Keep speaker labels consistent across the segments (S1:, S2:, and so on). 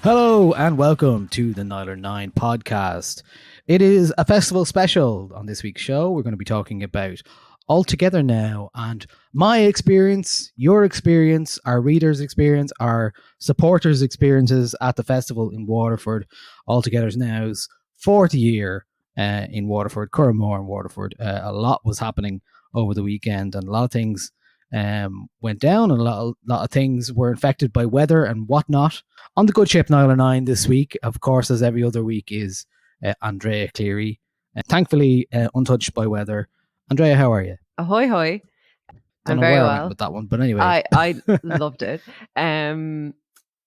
S1: Hello and welcome to the Nialler9 Podcast. It is a festival special. On this week's show, we're going to be talking about All Together Now and my experience, your experience, our readers' experience, our supporters' experiences at the festival in Waterford. All Together Now's 4th year in Waterford, Curramore and Waterford. A lot was happening over the weekend and a lot of things went down and a lot of things were affected by weather and whatnot. On the good ship Niall9 this week, of course, as every other week, is Andrea Cleary. Thankfully, untouched by weather. Andrea, how are you?
S2: Ahoy, hoy.
S1: I'm very well. I went with that one, but anyway.
S2: I loved it.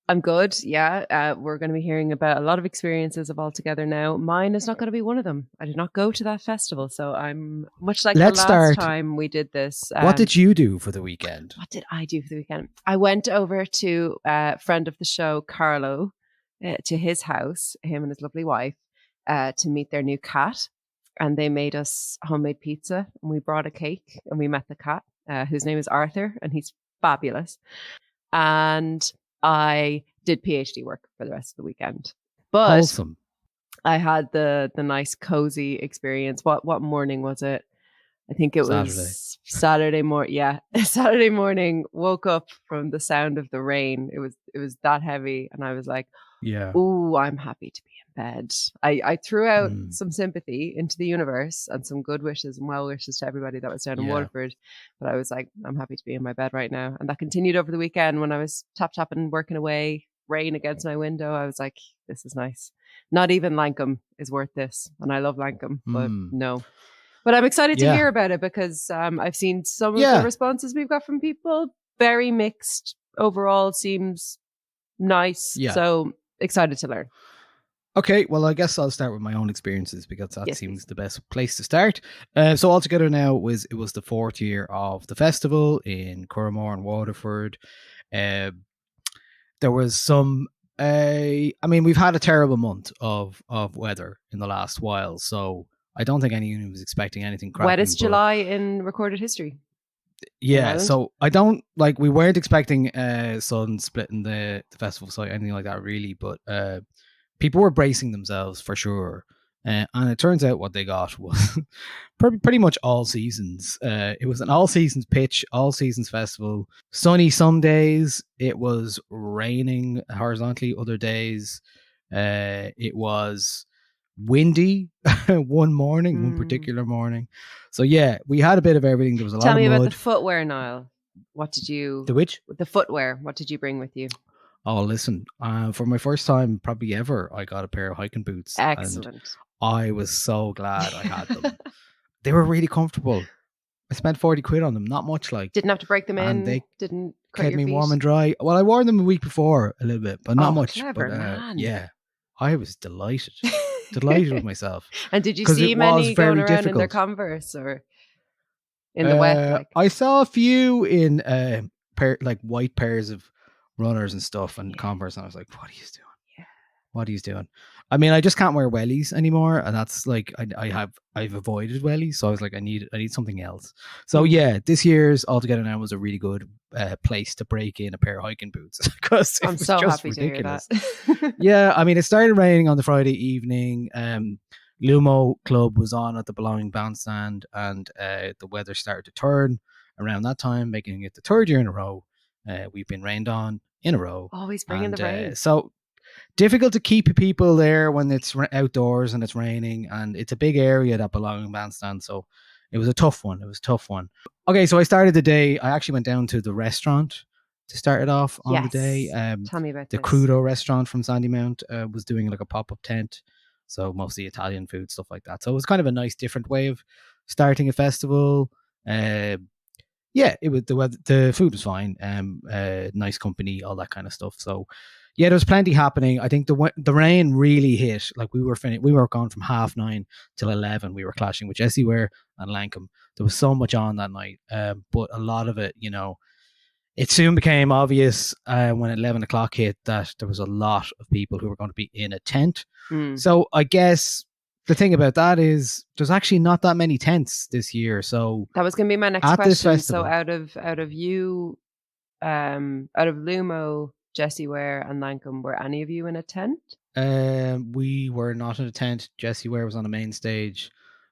S2: I'm good, yeah. We're going to be hearing about a lot of experiences of All Together Now. Mine is not going to be one of them. I did not go to that festival, so I'm much like the last time we did this.
S1: What did you do for the weekend?
S2: What did I do for the weekend? I went over to a friend of the show, Carlo, to his house, him and his lovely wife, to meet their new cat. And they made us homemade pizza, and we brought a cake, and we met the cat, whose name is Arthur, and he's fabulous. And I did PhD work for the rest of the weekend. But
S1: Wholesome.
S2: I had the nice cozy experience. What morning was it? I think it was Saturday morning. Yeah, Saturday morning. Woke up from the sound of the rain. It was that heavy, and I was like,
S1: "Yeah,
S2: ooh, I'm happy to be in bed." I threw out some sympathy into the universe and some good wishes and well wishes to everybody that was down in Waterford. But I was like, I'm happy to be in my bed right now, and that continued over the weekend when I was tapping working away, rain against my window. I was like, this is nice. Not even Lancome is worth this, and I love Lancome, but no. But I'm excited to hear about it because I've seen some of the responses we've got from people. Very mixed overall, seems nice. Yeah. So excited to learn.
S1: Okay, well, I guess I'll start with my own experiences because that seems the best place to start. So All Together Now it was the 4th year of the festival in Curramore and Waterford. There was some. I mean, we've had a terrible month of weather in the last while, so I don't think anyone was expecting anything cracking.
S2: Wettest July in recorded history.
S1: Yeah, so I don't we weren't expecting sun splitting the festival site, anything like that really, but people were bracing themselves for sure. And it turns out what they got was pretty much all seasons. It was an all seasons pitch, all seasons festival. Sunny some days. It was raining horizontally other days. It was windy one particular morning. So yeah, we had a bit of everything. There was a lot of mud.
S2: Tell me about the footwear, Niall. What did you... The footwear. What did you bring with you?
S1: Oh, listen, for my first time probably ever, I got a pair of hiking boots.
S2: Excellent.
S1: I was so glad I had them. They were really comfortable. I spent 40 quid on them, not much
S2: Didn't have to break them in. They didn't
S1: kept me warm and dry. Well, I wore them a week before a little bit, but not much.
S2: Clever, man.
S1: Yeah, I was delighted. Delighted with myself.
S2: And did you see many going around in their Converse or in the wet?
S1: I saw a few in white pairs of runners and stuff and Converse, and I was like, what are you doing?
S2: Yeah.
S1: What are you doing? I mean, I just can't wear wellies anymore, and that's like I've avoided wellies, so I was like, I need something else. So yeah, this year's All Together Now was a really good place to break in a pair of hiking boots because
S2: I'm so happy ridiculous.
S1: To hear that. Yeah, I mean, it started raining on the Friday evening. Lumo Club was on at the Belonging Bandstand, and the weather started to turn around that time, making it the 3rd year in a row. We've been rained on in a row.
S2: Always bringing the rain.
S1: So difficult to keep people there when it's outdoors and it's raining, and it's a big area, that Belonging Bandstand. So it was a tough one. Okay, so I started the day. I actually went down to the restaurant to start it off on the day.
S2: Tell me about
S1: the Crudo restaurant from Sandymount was doing like a pop-up tent. So mostly Italian food, stuff like that. So it was kind of a nice, different way of starting a festival. Yeah, it was the food was fine. Nice company, all that kind of stuff. So yeah, there was plenty happening. I think the rain really hit. Like we were gone from 9:30 till 11. We were clashing with Jessie Ware and Lancome. There was so much on that night, but a lot of it, it soon became obvious when 11 o'clock hit that there was a lot of people who were going to be in a tent. So I guess the thing about that is there's actually not that many tents this year. So
S2: that was going to be my next question. So out of Lumo, Jessie Ware and Lancome, were any of you in a tent?
S1: We were not in a tent. Jessie Ware was on the main stage.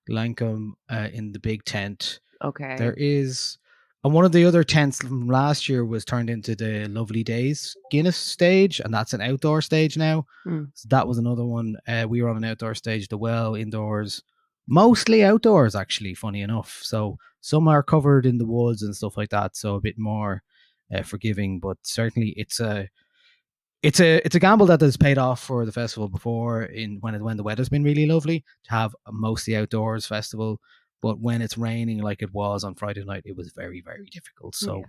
S1: Lancome in the big tent.
S2: Okay.
S1: There is, and one of the other tents from last year was turned into the Lovely Days Guinness stage, and that's an outdoor stage now. So that was another one. We were on an outdoor stage, the Well indoors, mostly outdoors actually, funny enough. So some are covered in the woods and stuff like that, so a bit more forgiving, but certainly it's a gamble that has paid off for the festival before when the weather's been really lovely to have a mostly outdoors festival. But when it's raining like it was on Friday night, it was very, very difficult. So,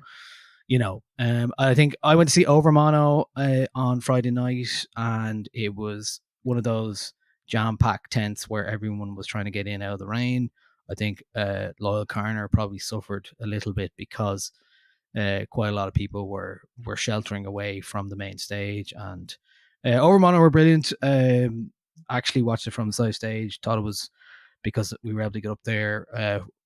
S1: I think I went to see Overmono on Friday night, and it was one of those jam-packed tents where everyone was trying to get in out of the rain. I think Loyal Carner probably suffered a little bit because quite a lot of people were sheltering away from the main stage, and Overmono were brilliant. Actually watched it from the side stage, thought it was because we were able to get up there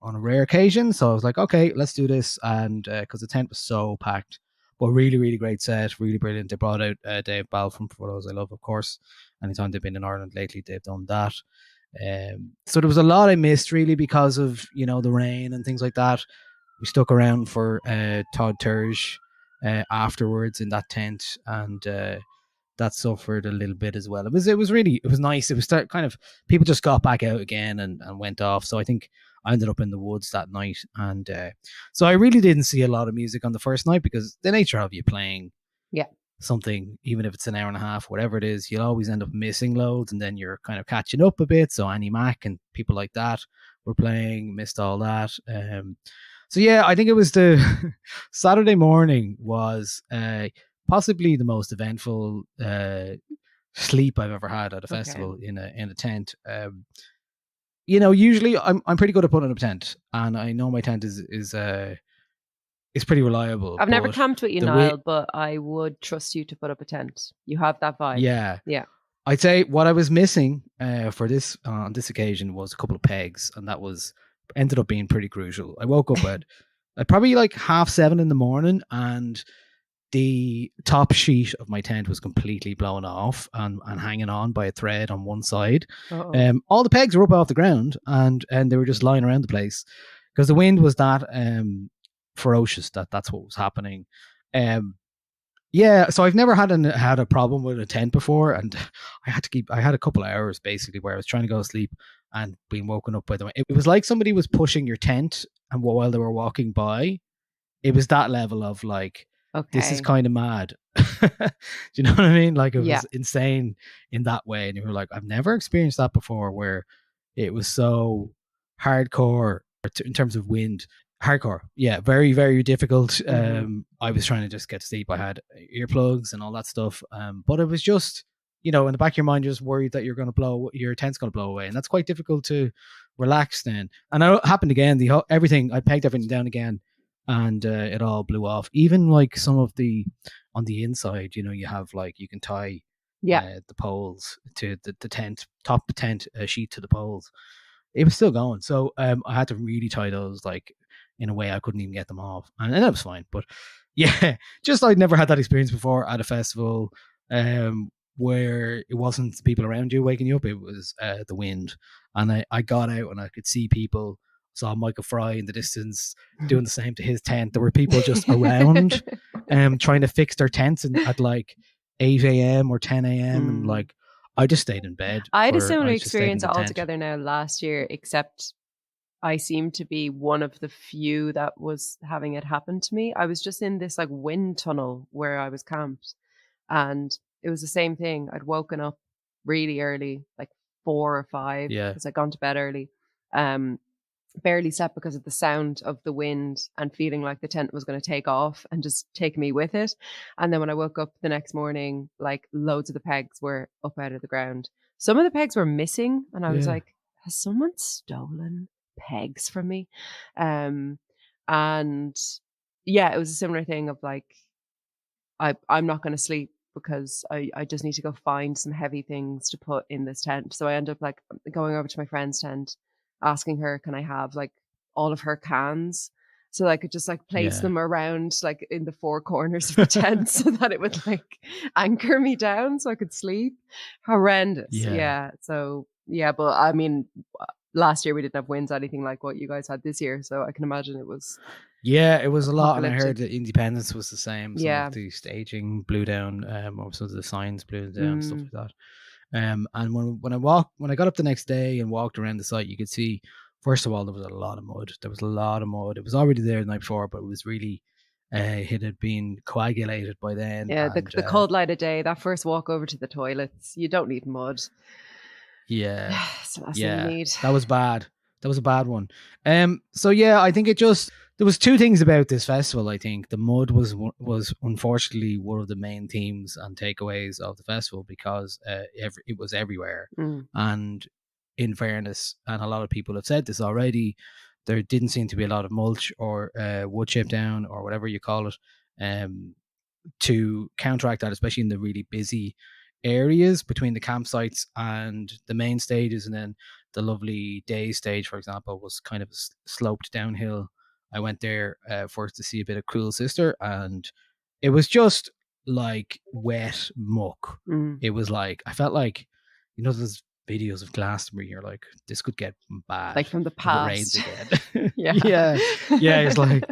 S1: on a rare occasion, so I was like, okay, let's do this. And because the tent was so packed, but really, really great set, really brilliant. They brought out Dave Ball from Photos I Love, of course. Anytime they've been in Ireland lately, they've done that. So there was a lot I missed really because of the rain and things like that. We stuck around for Todd Turge afterwards in that tent, and that suffered a little bit as well. It was nice. It was kind of people just got back out again and went off. So I think I ended up in the woods that night, and so I really didn't see a lot of music on the first night because the nature of you playing something, even if it's an hour and a half, whatever it is, you'll always end up missing loads, and then you're kind of catching up a bit. So Annie Mac and people like that were playing, missed all that. So yeah, I think it was the Saturday morning was possibly the most eventful sleep I've ever had at a festival in a tent. Usually I'm pretty good at putting up a tent, and I know my tent is pretty reliable.
S2: I've never camped with you, Niall, but I would trust you to put up a tent. You have that vibe.
S1: Yeah. I'd say what I was missing for this on this occasion was a couple of pegs, and that ended up being pretty crucial. I woke up at probably like 7:30 in the morning, and the top sheet of my tent was completely blown off and hanging on by a thread on one side. All the pegs were up off the ground, and they were just lying around the place because the wind was that ferocious that's what was happening. So I've never had a problem with a tent before, and I had a couple of hours basically where I was trying to go to sleep and being woken up by the way. It was like somebody was pushing your tent, and while they were walking by, it was that level of like, this is kind of mad. Do you know what I mean? Like it was insane in that way, and you were like, I've never experienced that before, where it was so hardcore in terms of wind. Hardcore, yeah, very, very difficult. I was trying to just get to sleep. I had earplugs and all that stuff, but it was just, in the back of your mind, you're just worried that your tent's going to blow away, and that's quite difficult to relax then. And it happened again. I pegged everything down again, and it all blew off. Even like some of on the inside, you have like you can tie the poles to the tent, top the tent sheet to the poles. It was still going, so I had to really tie those like in a way I couldn't even get them off, and that was fine. But yeah, just I'd never had that experience before at a festival where it wasn't the people around you waking you up, it was the wind. And I got out and I could see people. Saw Michael Fry in the distance doing the same to his tent. There were people just around trying to fix their tents at like 8 a.m. or 10 a.m. and like I just stayed in bed.
S2: I had a similar experience altogether now last year, except I seem to be one of the few that was having it happen to me. I was just in this like wind tunnel where I was camped, and it was the same thing. I'd woken up really early, like 4 or 5, because I'd gone to bed early. Barely slept because of the sound of the wind and feeling like the tent was going to take off and just take me with it. And then when I woke up the next morning, like loads of the pegs were up out of the ground. Some of the pegs were missing, and I was like, has someone stolen pegs from me? And yeah, it was a similar thing of like, I'm not going to sleep because I just need to go find some heavy things to put in this tent. So I ended up like going over to my friend's tent, asking her, can I have like all of her cans So I could just like place them around like in the four corners of the tent so that it would like anchor me down so I could sleep. Horrendous. Yeah. So yeah, but I mean, last year we didn't have winds anything like what you guys had this year, so I can imagine it was.
S1: Yeah, it was a lot, and I heard that Independence was the same. Some
S2: Yeah.
S1: of the staging blew down, or some of the signs blew down, stuff like that. And when I got up the next day and walked around the site, you could see, first of all, there was a lot of mud. There was a lot of mud. It was already there the night before, but it was really, it had been coagulated by then.
S2: Yeah, the cold light of day, that first walk over to the toilets, you don't need mud.
S1: Yeah,
S2: it's the last thing you need.
S1: That was bad. That was a bad one. So yeah, I think there was two things about this festival. I think the mud was unfortunately one of the main themes and takeaways of the festival, because it was everywhere. And in fairness, and a lot of people have said this already, there didn't seem to be a lot of mulch or wood chip down or whatever you call it, to counteract that, especially in the really busy areas between the campsites and the main stages. And then the lovely day stage, for example, was kind of sloped downhill. I went there first to see a bit of Cruel Sister, and it was just like wet muck. It was like, I felt like, those videos of Glastonbury, you're like, this could get bad,
S2: like from the past.
S1: If it rains again. yeah. It's like,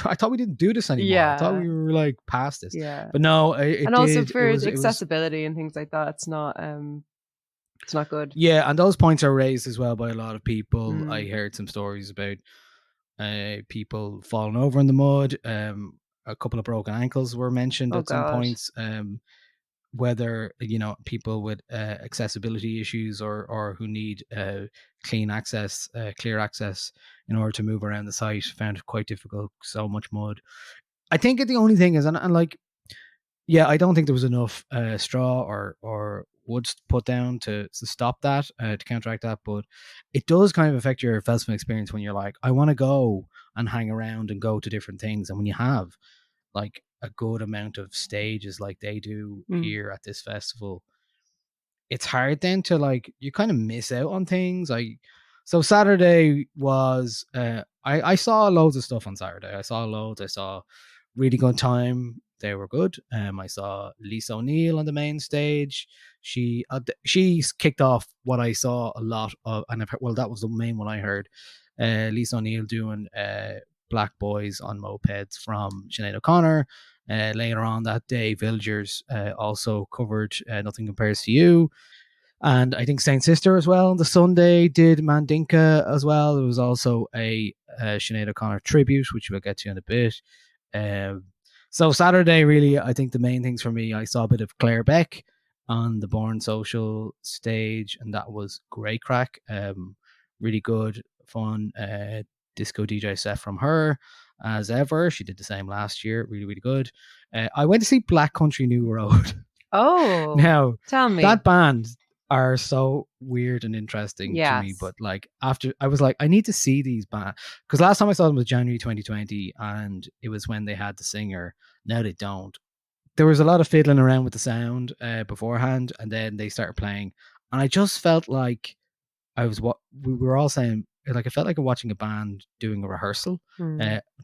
S1: I thought we didn't do this anymore. I thought we were like past this. But no,
S2: and also for accessibility and things like that, it's not good.
S1: Yeah, and those points are raised as well by a lot of people. I heard some stories about people falling over in the mud. A couple of broken ankles were mentioned at some points. Whether people with accessibility issues or who need clear access in order to move around the site found it quite difficult. So much mud. I think the only thing is, and like, yeah, I don't think there was enough straw or wood put down to stop that, to counteract that. But it does kind of affect your festival experience when you're like, I want to go and hang around and go to different things. And when you have like a good amount of stages like they do here at this festival, it's hard then to like, you kind of miss out on things. So Saturday was I saw loads of stuff on Saturday. I saw Really Good Time. They were good. I saw Lisa O'Neill on the main stage. She kicked off what I saw a lot of, and that was the main one I heard. Lisa O'Neill doing Black Boys on Mopeds from Sinead O'Connor. Later on that day, Villagers also covered Nothing Compares to You. And I think Saint Sister as well on the Sunday did Mandinka as well. There was also a Sinead O'Connor tribute, which we'll get to in a bit. So Saturday, really, I think the main things for me, I saw a bit of Claire Beck on the Born Social stage, and that was great crack. Really good, fun disco DJ set from her as ever. She did the same last year. Really, really good. I went to see Black Country New Road.
S2: Oh,
S1: now
S2: tell me,
S1: that band are so weird and interesting to me, but like after I was like, I need to see these bands, because last time I saw them was January 2020, and it was when they had the singer. Now they don't. There was a lot of fiddling around with the sound beforehand, and then they started playing, and I just felt like we were all saying, like, I felt like watching a band doing a rehearsal,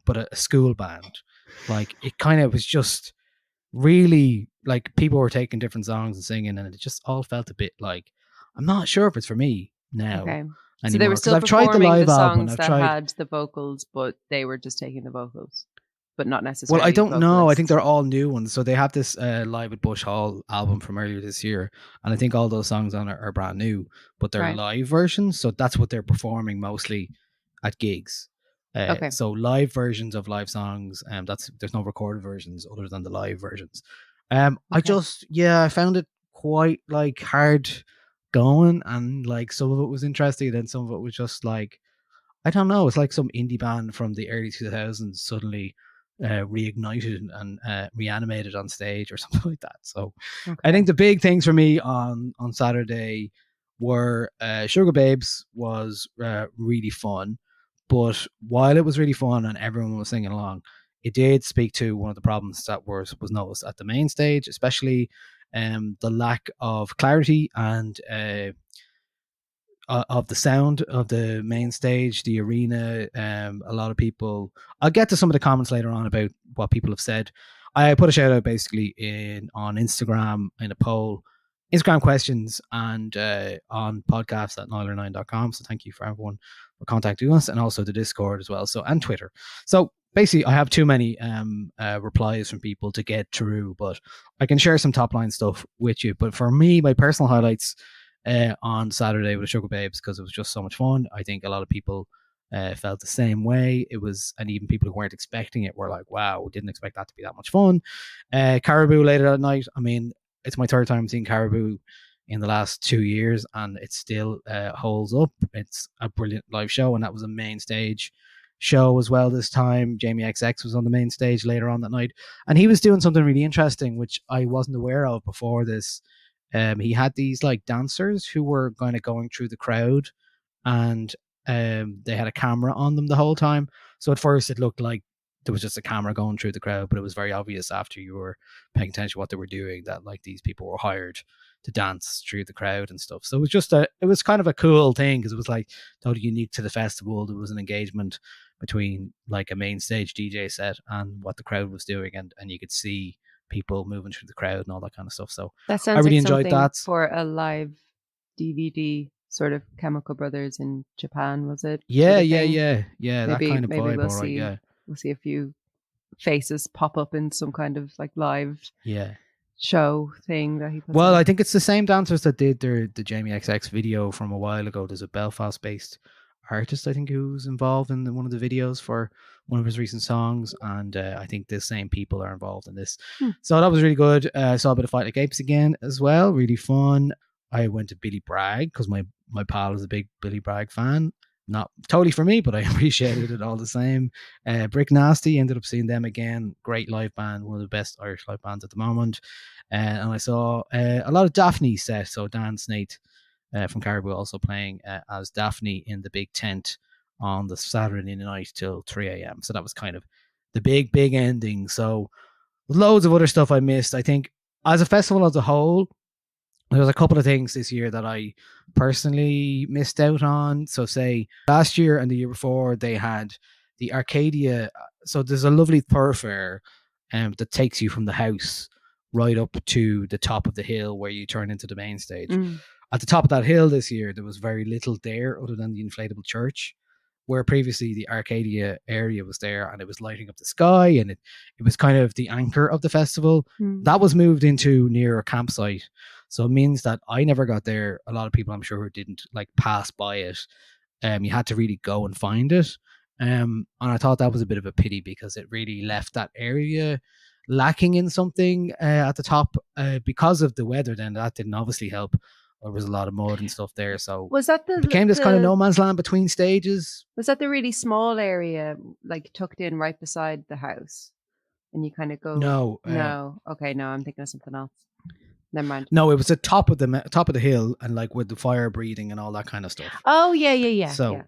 S1: but a school band. Like, it kind of was just really like people were taking different songs and singing, and it just all felt a bit like, I'm not sure if it's for me now.
S2: Okay.
S1: Anymore.
S2: So they were still
S1: I've tried the live album.
S2: That had the vocals, but they were just taking the vocals, but not necessarily.
S1: Well, I don't know. I think they're all new ones. So they have this Live at Bush Hall album from earlier this year, and I think all those songs on it are brand new, but they're live versions. So that's what they're performing mostly at gigs. So live versions of live songs, there's no recorded versions other than the live versions. I found it quite like hard going, and like some of it was interesting, and some of it was just like, I don't know, it's like some indie band from the early 2000s suddenly reignited and reanimated on stage or something like that. So I think the big things for me on Saturday were Sugar Babes was really fun. But while it was really fun and everyone was singing along, it did speak to one of the problems that was noticed at the main stage, especially the lack of clarity and of the sound of the main stage, the arena. A lot of people. I'll get to some of the comments later on about what people have said. I put a shout out basically on Instagram in a poll, Instagram questions, and on podcast at Nialler9.com. So thank you for everyone for contacting us, and also the Discord as well. So and Twitter. So basically, I have too many replies from people to get through, but I can share some top line stuff with you. But for me, my personal highlights on Saturday with the Sugar Babes, because it was just so much fun. I think a lot of people felt the same way. It was, and even people who weren't expecting it were like, wow, didn't expect that to be that much fun. Caribou later that night. I mean, it's my third time seeing Caribou in the last 2 years, and it still holds up. It's a brilliant live show, and that was a main stage show as well this time. Jamie XX was on the main stage later on that night, and he was doing something really interesting, which I wasn't aware of before this. He had these like dancers who were kind of going through the crowd, and they had a camera on them the whole time. So at first it looked like there was just a camera going through the crowd, but it was very obvious after you were paying attention to what they were doing that like these people were hired to dance through the crowd and stuff. So it was just it was kind of a cool thing, because it was like totally unique to the festival. There was an engagement between like a main stage DJ set and what the crowd was doing, and you could see people moving through the crowd and all that kind of stuff. So
S2: that sounds
S1: I really
S2: like
S1: enjoyed that.
S2: For a live DVD, sort of Chemical Brothers in Japan, was it?
S1: Yeah,
S2: sort of
S1: yeah.
S2: Maybe,
S1: that kind of vibe,
S2: we'll
S1: all right, yeah.
S2: We'll see a few faces pop up in some kind of like live show thing that he puts
S1: Well,
S2: on.
S1: I think it's the same dancers that did the Jamie XX video from a while ago. There's a Belfast-based artist, I think, who's involved in one of the videos for one of his recent songs, and I think the same people are involved in this. So that was really good. I saw a bit of Fight Like Apes again as well, really fun. I went to Billy Bragg because my pal is a big Billy Bragg fan. Not totally for me, but I appreciated it all the same. Brick Nasty, ended up seeing them again. Great live band, one of the best Irish live bands at the moment. And I saw a lot of Daphne set. So Dan Snaith from Caribou also playing as Daphne in the big tent on the Saturday night till 3 a.m. So that was kind of the big ending. So loads of other stuff I missed. I think as a festival as a whole, there was a couple of things this year that I personally missed out on. So say last year and the year before, they had the Arcadia. So there's a lovely thoroughfare that takes you from the house right up to the top of the hill where you turn into the main stage. At the top of that hill this year, there was very little there other than the inflatable church, where previously the Arcadia area was there and it was lighting up the sky, and it was kind of the anchor of the festival. That was moved into near a campsite. So it means that I never got there. A lot of people, I'm sure, who didn't like pass by it. You had to really go and find it. And I thought that was a bit of a pity, because it really left that area lacking in something at the top because of the weather. Then that didn't obviously help. There was a lot of mud and stuff there. So
S2: was that
S1: it became this kind of no man's land between stages.
S2: Was that the really small area, like tucked in right beside the house? And you kind of go...
S1: No.
S2: Okay, no, I'm thinking of something else. Never mind.
S1: No, it was the top of the hill, and like with the fire breathing and all that kind of stuff.
S2: Oh, yeah.
S1: So,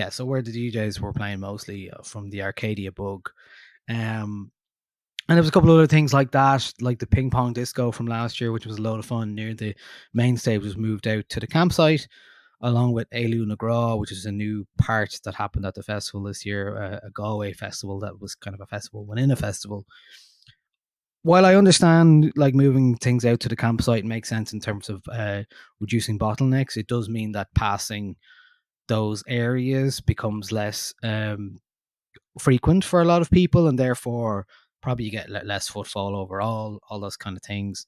S1: so where the DJs were playing mostly from the Arcadia bug. And there was a couple of other things like that, like the ping pong disco from last year, which was a load of fun near the main stage, was moved out to the campsite, along with Éilú na Grá, which is a new part that happened at the festival this year, a Galway festival that was kind of a festival within a festival. While I understand like moving things out to the campsite makes sense in terms of reducing bottlenecks, it does mean that passing those areas becomes less frequent for a lot of people, and therefore probably you get less footfall overall, all those kind of things.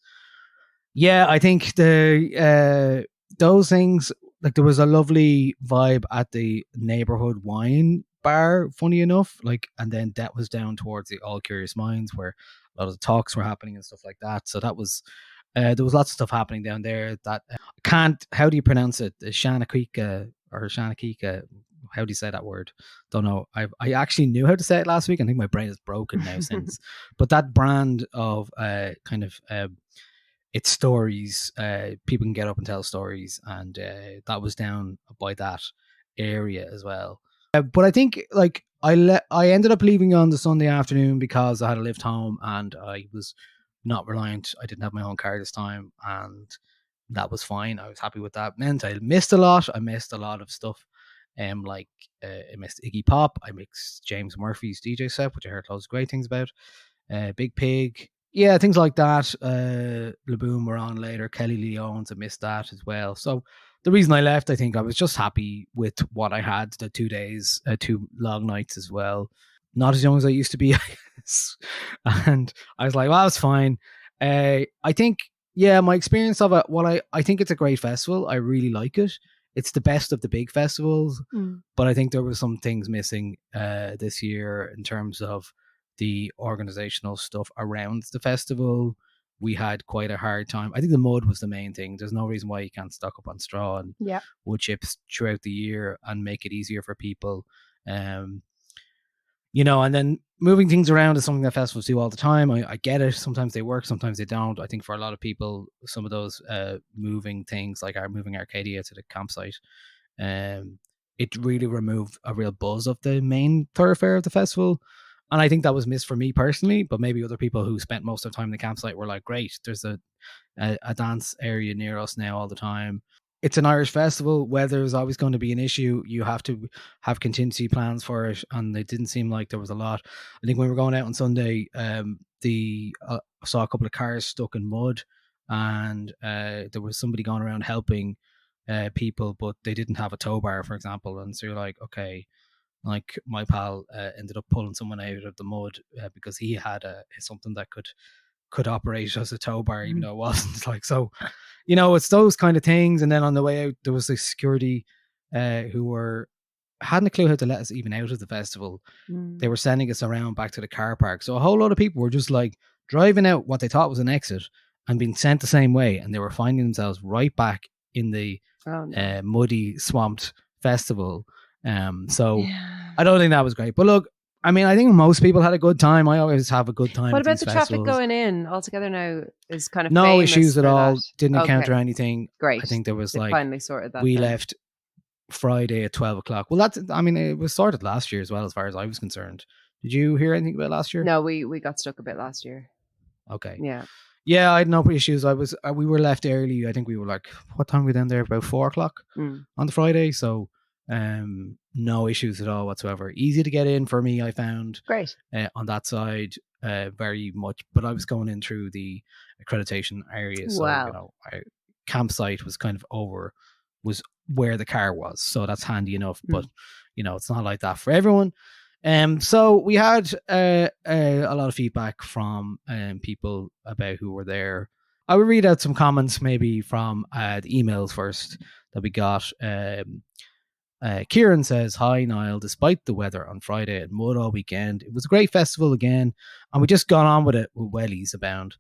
S1: Yeah, I think those things, like there was a lovely vibe at the neighborhood wine bar, funny enough, like, and then that was down towards the All Curious Minds where a lot of the talks were happening and stuff like that. So that was there was lots of stuff happening down there that how do you pronounce it? The Shanakika or Shanakika, how do you say that word? Don't know. I actually knew how to say it last week. I think my brain is broken now since. But that brand of kind of it's stories, people can get up and tell stories, and that was down by that area as well. But I think like I ended up leaving on the Sunday afternoon because I had a lift home and I was not reliant. I didn't have my own car this time, and that was fine. I was happy with that. Meant I missed a lot. I missed a lot of stuff. Like I missed Iggy Pop. I missed James Murphy's DJ set, which I heard loads of great things about. Big Pig. Yeah, things like that. Laboon were on later. Kelly Lee Owens, I missed that as well. So the reason I left, I think I was just happy with what I had the 2 days, 2 long nights as well. Not as young as I used to be, I guess. And I was like, well, that's fine. I think, yeah, my experience of it, I think it's a great festival. I really like it. It's the best of the big festivals, but I think there were some things missing this year in terms of the organizational stuff around the festival. We had quite a hard time. I think the mud was the main thing. There's no reason why you can't stock up on straw and wood chips throughout the year and make it easier for people. You know, and then moving things around is something that festivals do all the time. I get it. Sometimes they work, sometimes they don't. I think for a lot of people, some of those moving things, like moving Arcadia to the campsite, it really removed a real buzz of the main thoroughfare of the festival. And I think that was missed for me personally, but maybe other people who spent most of the time in the campsite were like, great, there's a dance area near us now all the time. It's an Irish festival. Weather is always going to be an issue. You have to have contingency plans for it, and it didn't seem like there was a lot. I think when we were going out on Sunday, saw a couple of cars stuck in mud, and there was somebody going around helping people, but they didn't have a tow bar, for example. And so you're like, okay, like my pal ended up pulling someone out of the mud because he had something that could operate as a tow bar, even though it wasn't. Like, so, you know, it's those kind of things. And then on the way out, there was a security who hadn't a clue how to let us even out of the festival. They were sending us around back to the car park. So a whole lot of people were just like driving out what they thought was an exit and being sent the same way. And they were finding themselves right back in the muddy, swamped festival. So I don't think that was great. But look, I mean, I think most people had a good time. I always have a good time.
S2: What about the traffic going in altogether now is kind of
S1: no issues at all.
S2: That.
S1: Didn't encounter anything.
S2: Great.
S1: I think there was
S2: they finally sorted that.
S1: We left Friday at 12 o'clock. Well, it was sorted last year as well, as far as I was concerned. Did you hear anything about last year?
S2: No, we got stuck a bit last year.
S1: Okay.
S2: Yeah,
S1: I had no issues. We were left early. I think we were like, what time were we then there? About 4 o'clock on the Friday. So no issues at all whatsoever. Easy to get in for me, I found.
S2: Great.
S1: On that side, very much. But I was going in through the accreditation area. So, you know, campsite was kind of was where the car was. So that's handy enough. But, you know, it's not like that for everyone. So we had a lot of feedback from people about who were there. I will read out some comments maybe from the emails first that we got. Kieran says, hi Niall, despite the weather on Friday and mud all weekend, it was a great festival again, and we just got on with it with wellies abound.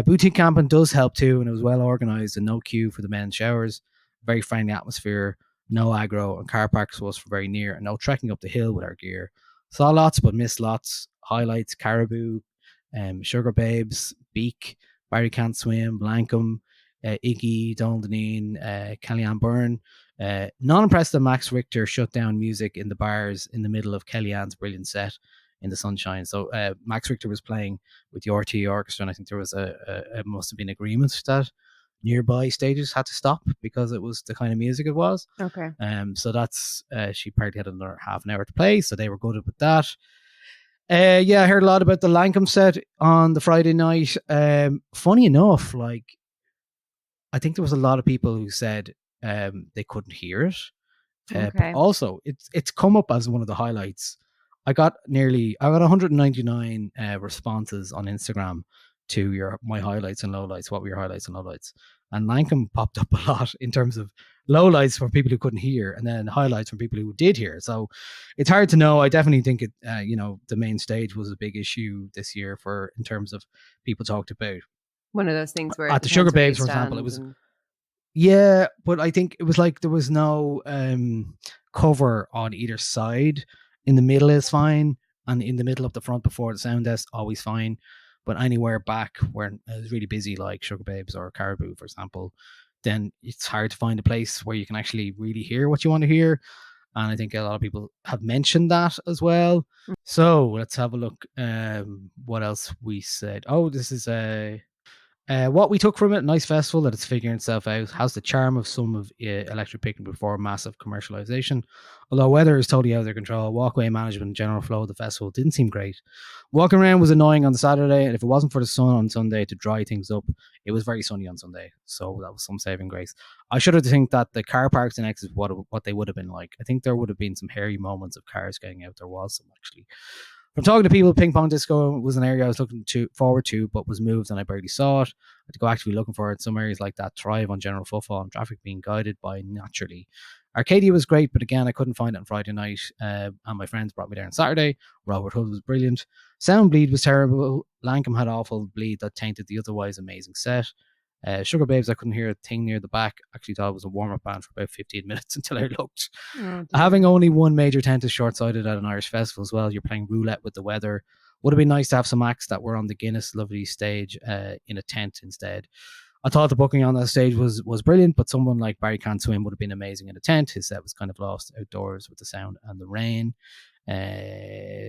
S1: Boutique camping does help too, and it was well organised and no queue for the men's showers. Very friendly atmosphere, no aggro, and car parks was very near, and no trekking up the hill with our gear. Saw lots but missed lots. Highlights, Caribou, Sugar Babes, Beak, Barry Can't Swim, Blankham, Iggy, Donald Deneen, Kellyanne Byrne. Not impressed that Max Richter shut down music in the bars in the middle of Kellyanne's brilliant set in the sunshine. So Max Richter was playing with the RT Orchestra, and I think there was must have been agreement that nearby stages had to stop because it was the kind of music it was.
S2: Okay.
S1: So that's she probably had another half an hour to play, so they were good with that. Yeah, I heard a lot about the Lankham set on the Friday night. Funny enough, like I think there was a lot of people who said they couldn't hear it. But also, it's come up as one of the highlights. I got 199 responses on Instagram to my highlights and lowlights. What were your highlights and lowlights? And Lankham popped up a lot in terms of lowlights for people who couldn't hear, and then highlights from people who did hear. So it's hard to know. I definitely think the main stage was a big issue this year in terms of people talked about.
S2: One of those things where
S1: at the Sugar Babes, for example, it was. Yeah, but I think it was like there was no cover on either side. In the middle is fine, and in the middle of the front before the sound desk, always fine. But anywhere back where it was really busy, like Sugar Babes or Caribou, for example, then it's hard to find a place where you can actually really hear what you want to hear. And I think a lot of people have mentioned that as well. So let's have a look. What else we said? Oh, this is What we took from it, nice festival that it's figuring itself out, has the charm of some of electric picnic before massive commercialization. Although weather is totally out of their control, walkway management and general flow of the festival didn't seem great. Walking around was annoying on the Saturday, and if it wasn't for the sun on Sunday to dry things up, it was very sunny on Sunday, so that was some saving grace. I should have think that the car parks next is what they would have been like. I think there would have been some hairy moments of cars getting out. There was some, actually. From talking to people, ping pong disco was an area I was looking forward to, but was moved and I barely saw it. I had to go actively looking for it. Some areas like that thrive on general footfall and traffic being guided by naturally. Arcadia was great, but again, I couldn't find it on Friday night, and my friends brought me there on Saturday. Robert Hood was brilliant. Sound Bleed was terrible. Lankham had awful bleed that tainted the otherwise amazing set. Sugar Babes, I couldn't hear a thing near the back. Actually thought it was a warm-up band for about 15 minutes until I looked. Having only one major tent is short-sighted at an Irish festival as well. You're playing roulette with the weather. Would have been nice to have some acts that were on the Guinness lovely stage in a tent instead. I thought the booking on that stage was brilliant, but someone like Barry Can't Swim would have been amazing in a tent. His set was kind of lost outdoors with the sound and the rain.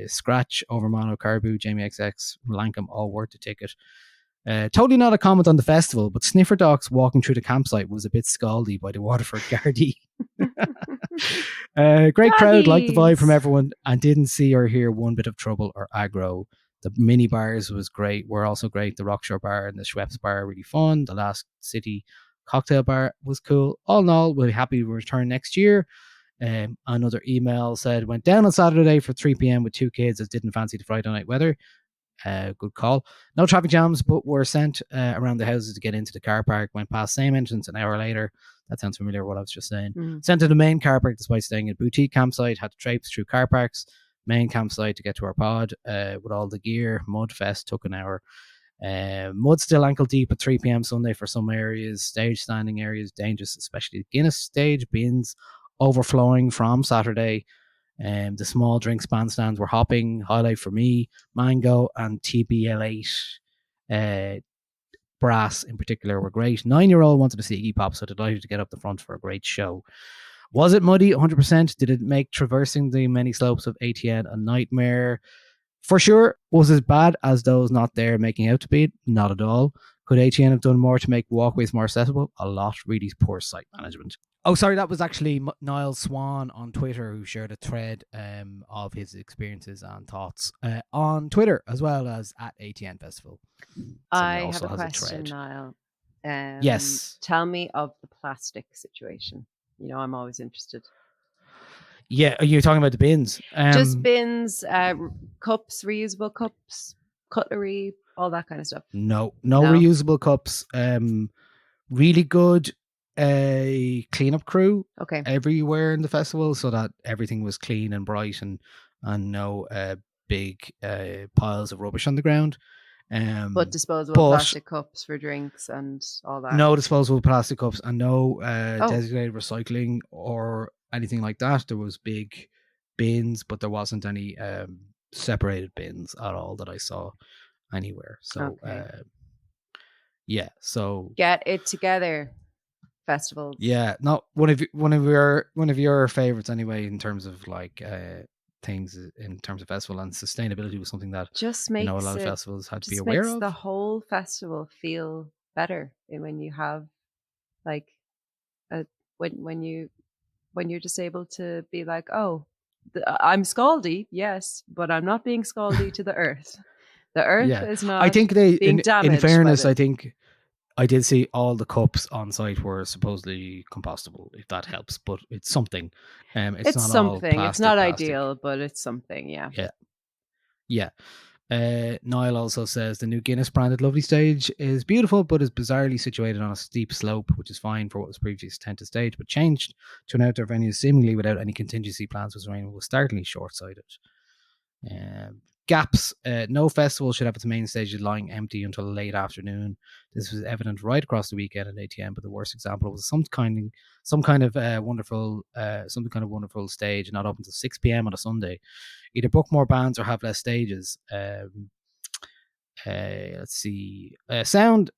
S1: Scratch, Overmano, Caribou, Jamie XX, Lankham, all worth the ticket. Totally not a comment on the festival, but Sniffer Docs walking through the campsite was a bit scaldy by the Waterford Gardaí. Great crowd, liked the vibe from everyone, and didn't see or hear one bit of trouble or aggro. The mini bars was great, were also great. The Rockshore Bar and the Schweppes Bar really fun. The Last City Cocktail Bar was cool. All in all, we'll be happy to return next year. Another email said, went down on Saturday for 3 p.m. with 2 kids as didn't fancy the Friday night weather. Good call. No traffic jams, but were sent around the houses to get into the car park. Went past same entrance an hour later. That sounds familiar with what I was just saying. Sent to the main car park despite staying at a boutique campsite. Had to traipse through car parks, main campsite to get to our pod with all the gear. Mudfest took an hour. Mud still ankle deep at 3 p.m. Sunday for some areas. Stage standing areas dangerous, especially the Guinness stage. Bins overflowing from Saturday. The small drinks bandstands were hopping. Highlight for me, Mango and TBL8 Brass in particular were great. 9-year-old wanted to see Iggy Pop, so delighted to get up the front for a great show. Was it muddy? 100%. Did it make traversing the many slopes of ATN a nightmare? For sure. Was as bad as those not there making out to be? Not at all. Could ATN have done more to make walkways more accessible? A lot. Really poor site management. Oh, sorry, that was actually Niall Swan on Twitter who shared a thread of his experiences and thoughts on Twitter as well as at ATN Festival. So
S2: I have a question, Niall.
S1: Yes.
S2: Tell me of the plastic situation. You know, I'm always interested.
S1: Yeah, are you talking about the bins?
S2: Just bins, cups, reusable cups, cutlery, all that kind of stuff.
S1: No reusable cups. Really good cleanup crew everywhere in the festival so that everything was clean and bright and no big piles of rubbish on the ground.
S2: But disposable plastic cups for drinks and all that.
S1: No disposable plastic cups and no designated recycling or anything like that. There was big bins, but there wasn't any separated bins at all that I saw anywhere. So so
S2: get it together. Festivals.
S1: Yeah, not one of your favorites anyway in terms of like things in terms of festival, and sustainability was something that
S2: just makes
S1: a lot of festivals had to be aware of.
S2: The whole festival feel better when you have like when you're just able to be like, oh, I'm scaldy, yes, but I'm not being scaldy to the earth. The earth is not.
S1: I think they
S2: being damaged.
S1: In fairness, I think I did see all the cups on site were supposedly compostable, if that helps, but it's something. It's not
S2: something.
S1: All plastic,
S2: it's not ideal, but it's something.
S1: Yeah. Niall also says the new Guinness branded Lovely Stage is beautiful, but is bizarrely situated on a steep slope, which is fine for what was previously tented stage, but changed to an outdoor venue seemingly without any contingency plans was startlingly short-sighted. Gaps. No festival should have its main stage lying empty until late afternoon. This was evident right across the weekend at ATM, but the worst example was some kind of wonderful stage not open until 6 p.m. on a Sunday. Either book more bands or have less stages. Let's see.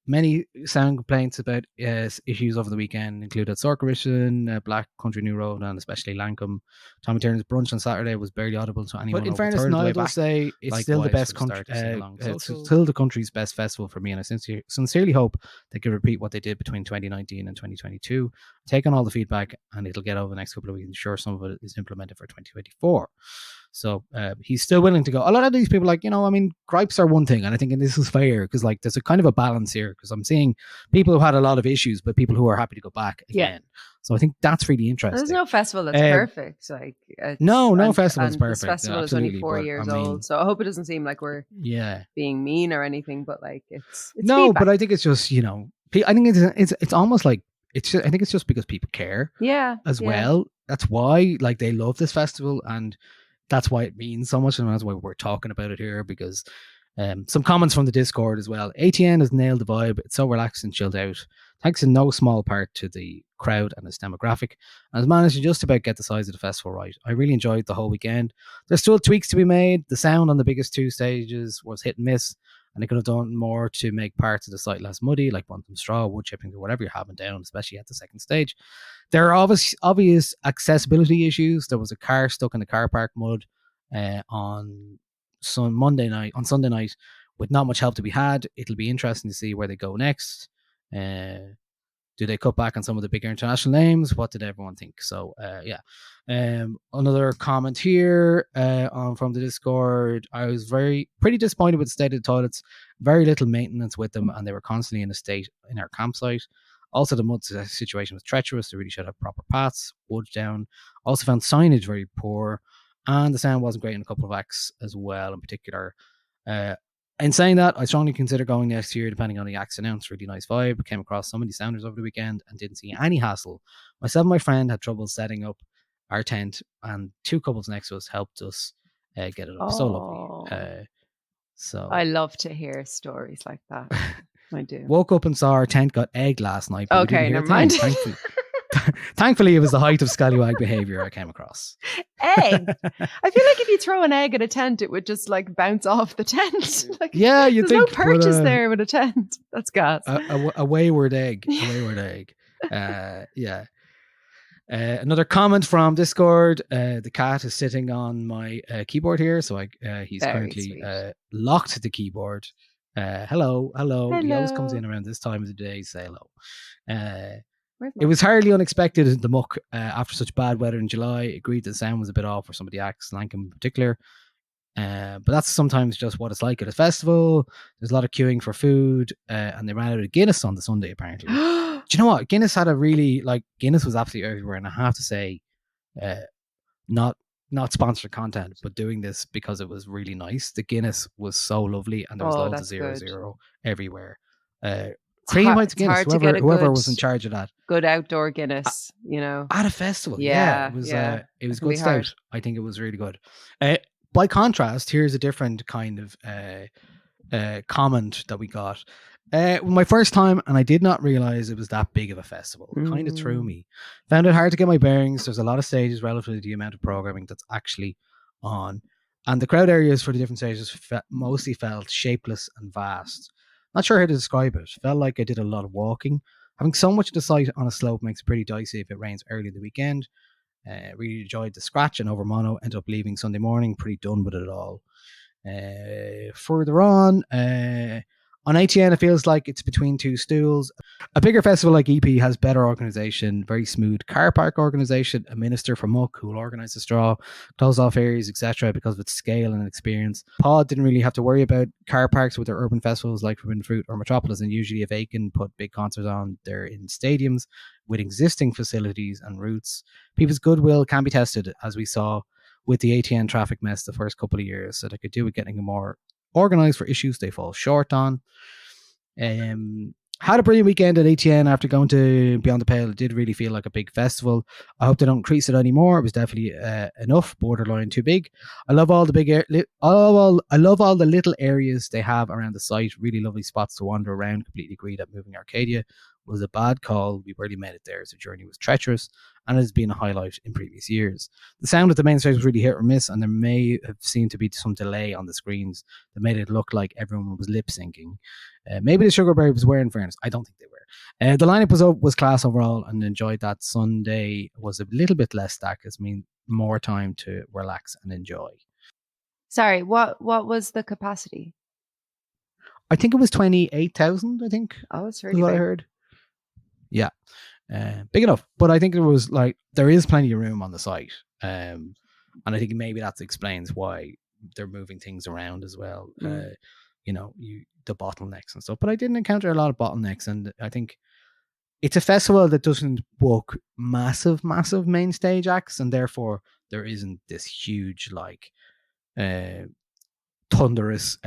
S1: Many sound complaints about issues over the weekend included Sorkerishan, Black Country New Road, and especially Lankum. Tommy Turner's brunch on Saturday was barely audible to anyone.
S3: But in
S1: over
S3: fairness,
S1: third of the way
S3: Niall does
S1: back.
S3: say it's still the best country.
S1: It's still the country's best festival for me, and I sincerely hope they can repeat what they did between 2019 and 2022. Take on all the feedback, and it'll get over the next couple of weeks. I'm sure some of it is implemented for 2024. So he's still willing to go. A lot of these people, like, gripes are one thing, and I think this is fair because, like, there's a kind of a balance here because I'm seeing people who had a lot of issues, but people who are happy to go back again. So I think that's really interesting.
S2: There's no festival that's perfect. Like
S1: no festival is perfect.
S2: This festival is only 4 years old, so I hope it doesn't seem like we're being mean or anything. But like it's
S1: no,
S2: feedback.
S1: but I think it's just I think it's almost like I think it's just because people care. As well. That's why they love this festival and. That's why it means so much, and that's why we're talking about it here, because some comments from the Discord as well. ATN has nailed the vibe. It's so relaxed and chilled out. Thanks in no small part to the crowd and its demographic, and has managed to just about get the size of the festival right. I really enjoyed the whole weekend. There's still tweaks to be made. The sound on the biggest 2 stages was hit and miss, and they could have done more to make parts of the site less muddy, like bunting straw, wood chipping, or whatever you're having down, especially at the second stage. There are obvious accessibility issues. There was a car stuck in the car park mud on Sunday night with not much help to be had. It'll be interesting to see where they go next. Do they cut back on some of the bigger international names? What did everyone think? So, another comment here from the Discord. I was pretty disappointed with the state of the toilets. Very little maintenance with them, and they were constantly in a state in our campsite. Also, the mud situation was treacherous. They really should have proper paths, wood down. Also found signage very poor, and the sound wasn't great in a couple of acts as well, in particular. In saying that, I strongly consider going next year, depending on the acts announced. Really nice vibe. Came across so many sounders over the weekend and didn't see any hassle. Myself and my friend had trouble setting up our tent, and 2 couples next to us helped us get it up. So lovely. So
S2: I love to hear stories like that. I do.
S1: Woke up and saw our tent got egged last night. But
S2: okay, never mind.
S1: Thankfully, it was the height of scallywag behavior I came across.
S2: Egg? I feel like if you throw an egg at a tent, it would just bounce off the tent.
S1: You
S2: there's
S1: think
S2: no purchase there with a tent. That's gas.
S1: A wayward egg. Another comment from Discord. The cat is sitting on my keyboard here, so he's
S2: Very
S1: currently locked the keyboard. Hello. He always comes in around this time of the day. Say hello. It was hardly unexpected in the muck after such bad weather in July. Agreed that the sound was a bit off for some of the acts, Lankum in particular. But that's sometimes just what it's like at a festival. There's a lot of queuing for food, and they ran out of Guinness on the Sunday, apparently. Do you know what? Guinness had Guinness was absolutely everywhere, and I have to say, not sponsored content, but doing this because it was really nice. The Guinness was so lovely, and there was loads of 0.0 everywhere. Cream White's Guinness, whoever was in charge of that.
S2: Good outdoor Guinness, At
S1: a festival. It was good stout. I think it was really good. By contrast, here's a different kind of comment that we got. My first time, and I did not realize it was that big of a festival. Kind of threw me. Found it hard to get my bearings. There's a lot of stages relative to the amount of programming that's actually on. And the crowd areas for the different stages mostly felt shapeless and vast. Not sure how to describe it. Felt like I did a lot of walking. Having so much of the site on a slope makes it pretty dicey if it rains early in the weekend. Really enjoyed the scratch and over mono. Ended up leaving Sunday morning, pretty done with it all. Further on ATN, it feels like it's between 2 stools. A bigger festival like EP has better organisation, very smooth car park organisation, a minister from Muck who will organise the straw, close off areas, etc. because of its scale and experience. Pod didn't really have to worry about car parks with their urban festivals like Forbidden Fruit or Metropolis, and usually if they can put big concerts on, they're in stadiums with existing facilities and routes. People's goodwill can be tested, as we saw with the ATN traffic mess the first couple of years, so they could do with getting more organised for issues they fall short on. Had a brilliant weekend at ATN after going to Beyond the Pale. It did really feel like a big festival. I hope they don't increase it anymore. It was definitely enough, borderline too big. I love all the I love all the little areas they have around the site. Really lovely spots to wander around. Completely agree that moving Arcadia was a bad call. We barely made it there. The journey was treacherous and has been a highlight in previous years. The sound at the main stage was really hit or miss, and there may have seemed to be some delay on the screens that made it look like everyone was lip syncing. Maybe the Sugar Babes were, in fairness. I don't think they were. The lineup was class overall, and enjoyed that. Sunday was a little bit less stacked. It's mean more time to relax and enjoy.
S2: Sorry, what was the capacity?
S1: I think it was 28,000. I think.
S2: Oh, it's really
S1: what
S2: big.
S1: I heard. Yeah, big enough. But I think it was like there is plenty of room on the site, and I think maybe that explains why they're moving things around as well. The bottlenecks and stuff. But I didn't encounter a lot of bottlenecks, and I think it's a festival that doesn't book massive main stage acts, and therefore there isn't this huge thunderous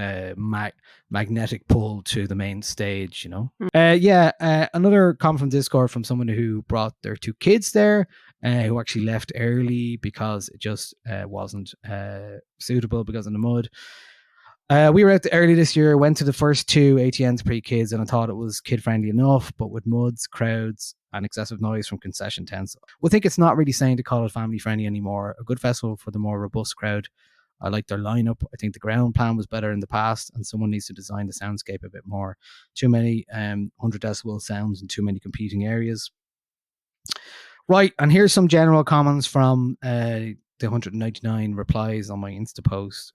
S1: magnetic pull to the main stage, another comment from Discord from someone who brought their 2 kids there, who actually left early because it just wasn't suitable because of the mud. We were out early this year, went to the first 2 ATNs pre-kids, and I thought it was kid-friendly enough, but with muds, crowds, and excessive noise from concession tents. We think it's not really saying to call it family-friendly anymore. A good festival for the more robust crowd. I like their lineup. I think the ground plan was better in the past, and someone needs to design the soundscape a bit more. Too many 100 decibel sounds in too many competing areas. Right, and here's some general comments from the 199 replies on my Insta post.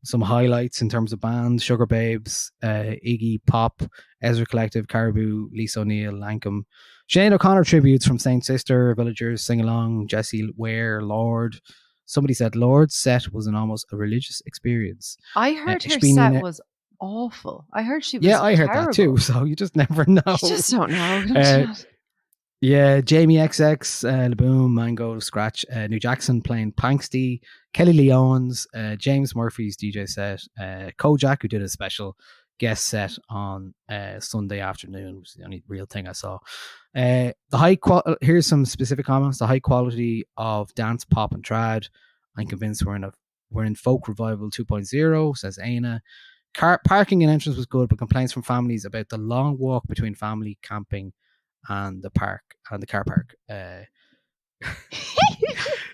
S1: Some highlights in terms of bands: Sugar Babes, Iggy Pop, Ezra Collective, Caribou, Lisa O'Neill, Lankum. Shane O'Connor tributes from Saint Sister, Villagers, Sing Along, Jessie Ware, Lord. Somebody said Lord's set was almost a religious experience.
S2: I heard her set was awful. I heard she was
S1: I heard
S2: terrible.
S1: that too, so you just never know.
S2: You just don't know.
S1: Jamie XX, Laboom, Mango, Scratch, New Jackson playing Panksty, Kelly Leons, James Murphy's DJ set, Kojak, who did a special guest set on Sunday afternoon, was the only real thing I saw. Here's some specific comments. The high quality of dance, pop, and trad. I'm convinced we're in folk revival 2.0, says Aina. Parking and entrance was good, but complaints from families about the long walk between family camping and the car park.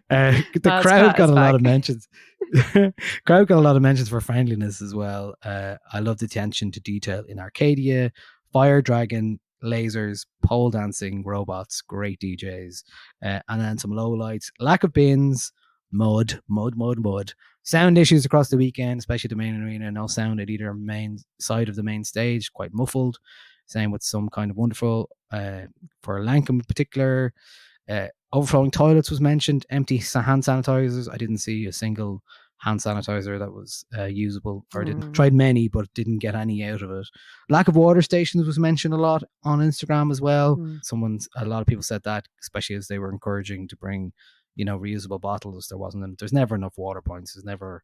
S1: The crowd got a lot of mentions. Crowd got a lot of mentions for friendliness as well. I love the attention to detail in Arcadia, Fire Dragon, lasers, pole dancing, robots, great DJs, and then some low lights, lack of bins, mud. Sound issues across the weekend, especially the main arena. No sound at either main side of the main stage, quite muffled. Same with some kind of wonderful, for Lankum in particular. Overflowing toilets was mentioned. Empty hand sanitizers. I didn't see a single hand sanitizer that was usable, or tried many but didn't get any out of it. Lack of water stations was mentioned a lot on Instagram as well. A lot of people said that, especially as they were encouraging to bring, reusable bottles. There's never enough water points. There's never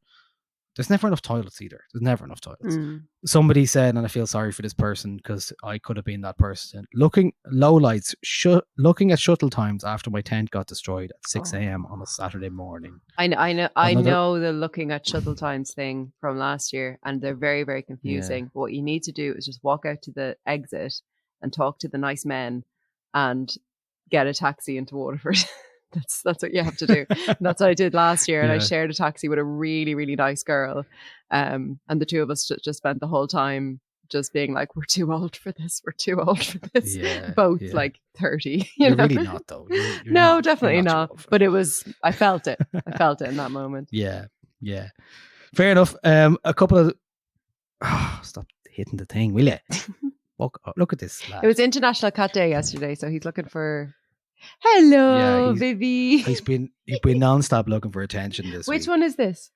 S1: enough toilets either. There's never enough toilets. Somebody said, and I feel sorry for this person because I could have been that person, looking at shuttle times after my tent got destroyed at 6 a.m. on a Saturday morning.
S2: I know the looking at shuttle times thing from last year, and they're very, very confusing. Yeah. What you need to do is just walk out to the exit and talk to the nice men and get a taxi into Waterford. That's what you have to do. That's what I did last year, and I shared a taxi with a really, really nice girl, and the two of us just spent the whole time just being like, we're too old for this, both like 30.
S1: You're really not though. You're
S2: no,
S1: not,
S2: definitely not, but I felt it in that moment.
S1: Yeah fair enough. A couple of stop hitting the thing, will you? Look at this lad.
S2: It was International Cat Day yesterday, so he's looking for hello, Vivi.
S1: He's been non-stop looking for attention this week.
S2: Which one is this?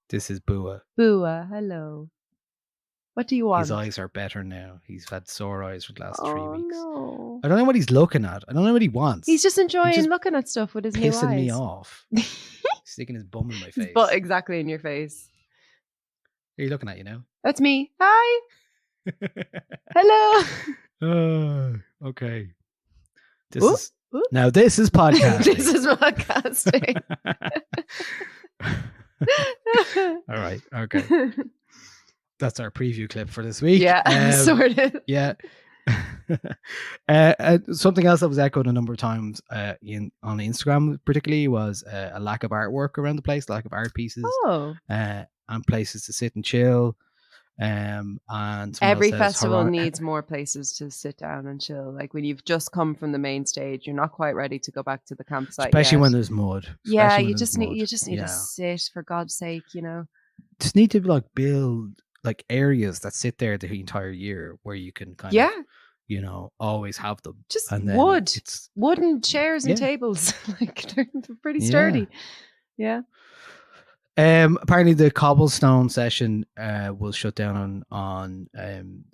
S1: This is Bua.
S2: Bua, hello. What do you want?
S1: His eyes are better now. He's had sore eyes for the last 3 weeks.
S2: No.
S1: I don't know what he's looking at. I don't know what he wants.
S2: He's just enjoying looking at stuff with his new eyes.
S1: Pissing me off. Sticking his bum in my face.
S2: But exactly in your face.
S1: Are you looking at you now?
S2: That's me. Hi. Hello.
S1: Okay. This is podcasting.
S2: This is podcasting.
S1: All right. Okay. That's our preview clip for this week.
S2: Yeah, sort of.
S1: Yeah. Something else that was echoed a number of times on Instagram, particularly, was a lack of artwork around the place, lack of art pieces, and places to sit and chill. And
S2: every festival needs more places to sit down and chill. Like when you've just come from the main stage, you're not quite ready to go back to the campsite,
S1: especially
S2: yet.
S1: When there's mud.
S2: Yeah, you just need to sit, for God's sake, you know.
S1: Just need to like build like areas that sit there the entire year where you can kind of, you know, always have them.
S2: Just wooden chairs and tables. Like they're pretty sturdy. Yeah.
S1: Apparently the cobblestone session will shut down on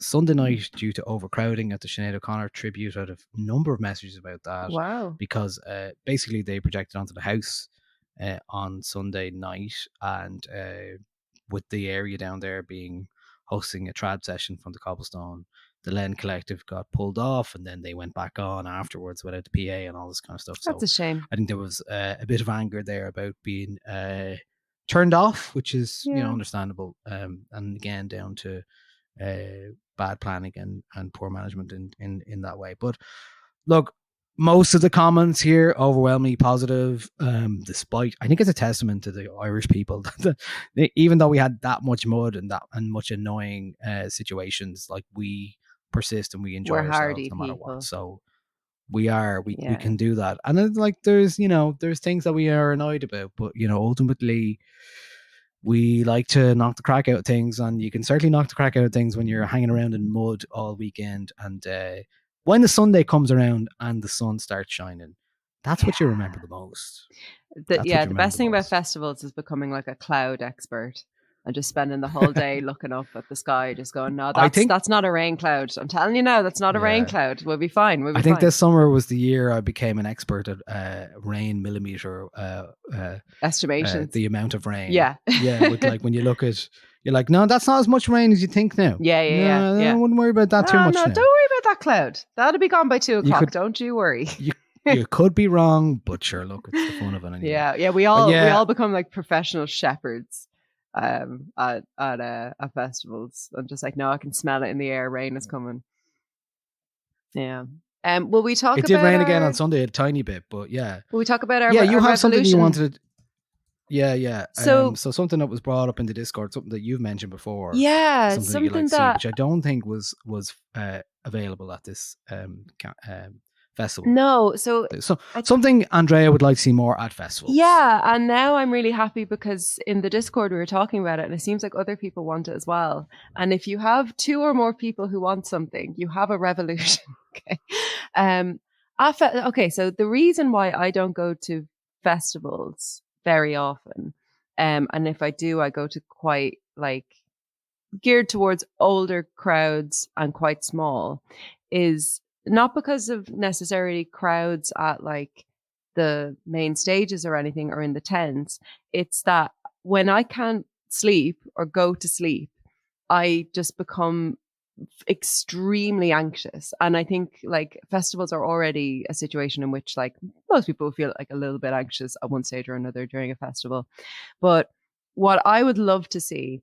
S1: Sunday night due to overcrowding at the Sinead O'Connor tribute. I had a number of messages about that.
S2: Wow.
S1: Because basically they projected onto the house on Sunday night, and with the area down there being hosting a trad session from the cobblestone, the Len Collective got pulled off, and then they went back on afterwards without the PA and all this kind of stuff.
S2: That's a shame.
S1: I think there was a bit of anger there about being turned off, which is you know understandable, and again down to bad planning and poor management in that way. But look, most of the comments here overwhelmingly positive, despite I think it's a testament to the Irish people that even though we had that much mud and much annoying situations, like we persist and we enjoy ourselves no matter what. So we can do that. And it's like there's things that we are annoyed about, but you know, ultimately we like to knock the crack out of things, and you can certainly knock the crack out of things when you're hanging around in mud all weekend. And when the Sunday comes around and the sun starts shining, that's what you remember the most.
S2: The best thing about festivals is becoming like a cloud expert and just spending the whole day looking up at the sky, just going, no, that's not a rain cloud. I'm telling you now, that's not a rain cloud. We'll be fine. I
S1: think this summer was the year I became an expert at rain millimeter
S2: estimation.
S1: The amount of rain.
S2: Yeah.
S1: With like when you look at, you're like, no, that's not as much rain as you think now.
S2: Yeah.
S1: I wouldn't worry about that too much.
S2: No, don't worry about that cloud. That'll be gone by 2:00. Don't you worry.
S1: You could be wrong, but sure, look, it's the fun of it anyway.
S2: Yeah. We all become like professional shepherds at festivals. I'm just like, no, I can smell it in the air. Rain is coming. Yeah. Will we talk? It
S1: did rain again on Sunday a tiny bit, but yeah.
S2: Will we talk about our?
S1: Yeah, you have
S2: revolution?
S1: Something you wanted to. Yeah.
S2: So
S1: something that was brought up in the Discord, something that you've mentioned before.
S2: Yeah,
S1: something that which I don't think was available at this festival.
S2: No, so
S1: something Andrea would like to see more at festivals.
S2: Yeah, and now I'm really happy because in the Discord we were talking about it, and it seems like other people want it as well. And if you have 2 or more people who want something, you have a revolution. Okay. So the reason why I don't go to festivals very often, and if I do, I go to quite like geared towards older crowds and quite small, is not because of necessarily crowds at like the main stages or anything or in the tents. It's that when I can't sleep or go to sleep, I just become extremely anxious. And I think like festivals are already a situation in which like most people feel like a little bit anxious at one stage or another during a festival. But what I would love to see,